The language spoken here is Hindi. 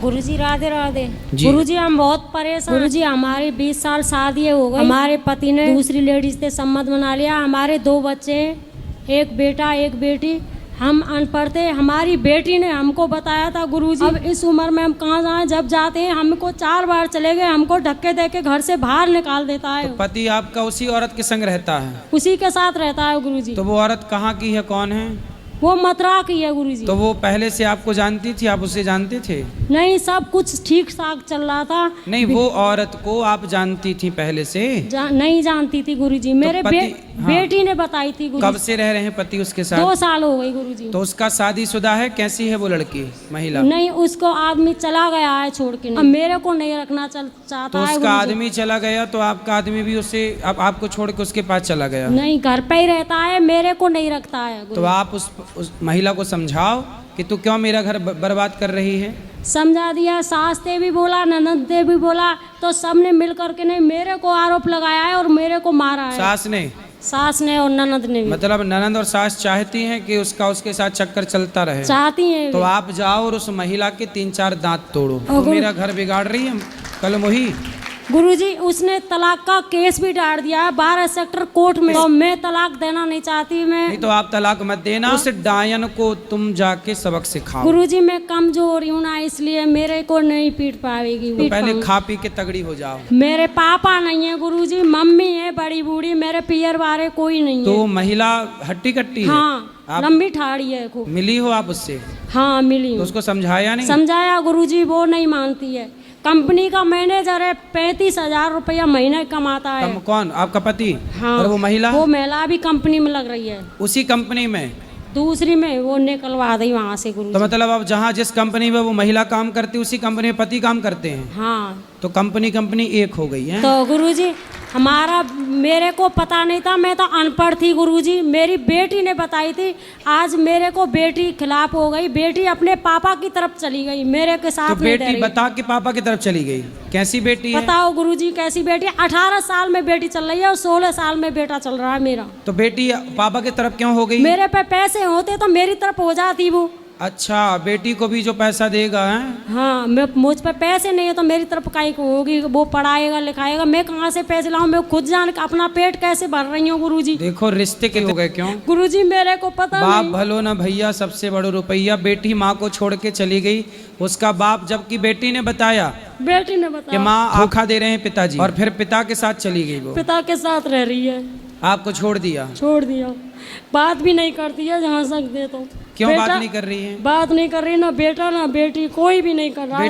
गुरुजी राधे राधे। गुरुजी हम बहुत परेशान। गुरुजी हमारी 20 साल शादी हो गई। हमारे पति ने दूसरी लेडीज से सम्मत बना लिया। हमारे 2 बच्चे हैं, एक बेटा एक बेटी। हम अनपढ़ थे। हमारी बेटी ने हमको बताया था गुरुजी अब इस उम्र में हम कहाँ जाएं। जब जाते हैं हमको 4 बार चले गए, हमको धक्के दे के घर से बाहर निकाल देता है। तो पति आपका उसी औरत के संग रहता है? उसी के साथ रहता है गुरुजी। तो वो औरत कहाँ की है, कौन है? वो मथुरा की है गुरुजी। तो वो पहले से आपको जानती थी, आप उसे जानते थे? नहीं, सब कुछ ठीक ठाक चल रहा था। नहीं, वो औरत को आप जानती थी पहले से? नहीं जानती थी गुरुजी। मेरे बेटी ने बताई थी गुरुजी। कब से रह रहे हैं पति उसके साथ? 2 साल हो गई गुरुजी। तो उसका शादीशुदा है? कैसी है वो लड़की, महिला? नहीं, उसको आदमी चला गया है छोड़ के। अब मेरे को नहीं रखना चाहता है। तो उसका आदमी चला गया तो आपका आदमी भी उसे अब आपको छोड़ के उसके पास चला गया? नहीं, घर पे ही रहता है, मेरे को नहीं रखता है। तो आप उस महिला को समझाओ कि तू क्यों मेरा घर बर्बाद कर रही है। समझा दिया, सास ने भी बोला, ननद ने भी बोला, तो सबने मिल करके नहीं मेरे को आरोप लगाया है और मेरे को मारा है। सास ने और ननद ने भी। मतलब ननद और सास चाहती हैं कि उसके साथ चक्कर चलता रहे? चाहती हैं। तो आप जाओ और उस महिला के 3-4 दांत तोड़ो। तो मेरा घर बिगाड़ रही है कल मोही। गुरुजी उसने तलाक का केस भी डाल दिया है 12 सेक्टर कोर्ट में। तो मैं तलाक देना नहीं चाहती। मैं नहीं, तो आप तलाक मत देना। उस डायन को तुम जाके सबक सिखाओ। गुरुजी मैं कमजोर हूँ ना, इसलिए मेरे को नहीं पीट पाएगी। तो पहले खा पी के तगड़ी हो जाओ। मेरे पापा नहीं है गुरुजी, मम्मी है बड़ी बूढ़ी, मेरे पियर बारे कोई नहीं है। तो महिला हट्टी कट्टी है? हाँ, लंबी ठाड़ी है। मिली हो आप उससे? हाँ मिली हूँ। तो उसको समझाया नहीं? समझाया गुरुजी, वो नहीं मानती है। कंपनी का मैनेजर है, 35,000 रुपया महीने कमाता है। कौन, आपका पति? हाँ। और वो महिला? वो महिला भी कंपनी में लग रही है। उसी कंपनी में? दूसरी में वो निकलवा दी वहाँ से गुरुजी। तो मतलब अब जहाँ जिस कंपनी में वो महिला काम करती है उसी कंपनी में पति काम करते हैं? हाँ। तो कंपनी एक हो गई है। तो गुरुजी मेरे को पता नहीं था, मैं तो अनपढ़ थी गुरुजी। मेरी बेटी ने बताई थी। आज मेरे को बेटी खिलाफ हो गई। बेटी अपने पापा की तरफ चली गई, मेरे के साथ तो बेटी बता के पापा की तरफ चली गई? कैसी बेटी है? बताओ गुरुजी कैसी बेटी? 18 साल में बेटी चल रही है और 16 साल में बेटा चल रहा है मेरा। तो बेटी पापा की तरफ क्यों हो गई? मेरे पे पैसे होते तो मेरी तरफ हो जाती वो। अच्छा, बेटी को भी जो पैसा देगा है? हाँ, मुझ पे पैसे नहीं है तो मेरी तरफ काई को होगी। वो पढ़ाएगा लिखाएगा, मैं कहाँ से पैसे लाऊं? मैं खुद जान के अपना पेट कैसे भर रही हूँ गुरुजी। देखो रिश्ते के हो गए क्यों गुरुजी, मेरे को पता बाप नहीं। भलो ना भैया, सबसे बड़ो रुपया। बेटी माँ को छोड़ के चली गई, उसका बाप, जबकि बेटी ने बताया कि माँ धोखा दे रहे हैं पिताजी, और फिर पिता के साथ चली गई। वो पिता के साथ रह रही है। आपको छोड़ दिया? छोड़ दिया। बात भी नहीं करती है जहाँ सकते तो। क्यों बात नहीं कर रही है? बात नहीं कर रही, ना बेटा ना बेटी कोई भी नहीं कर रहा है।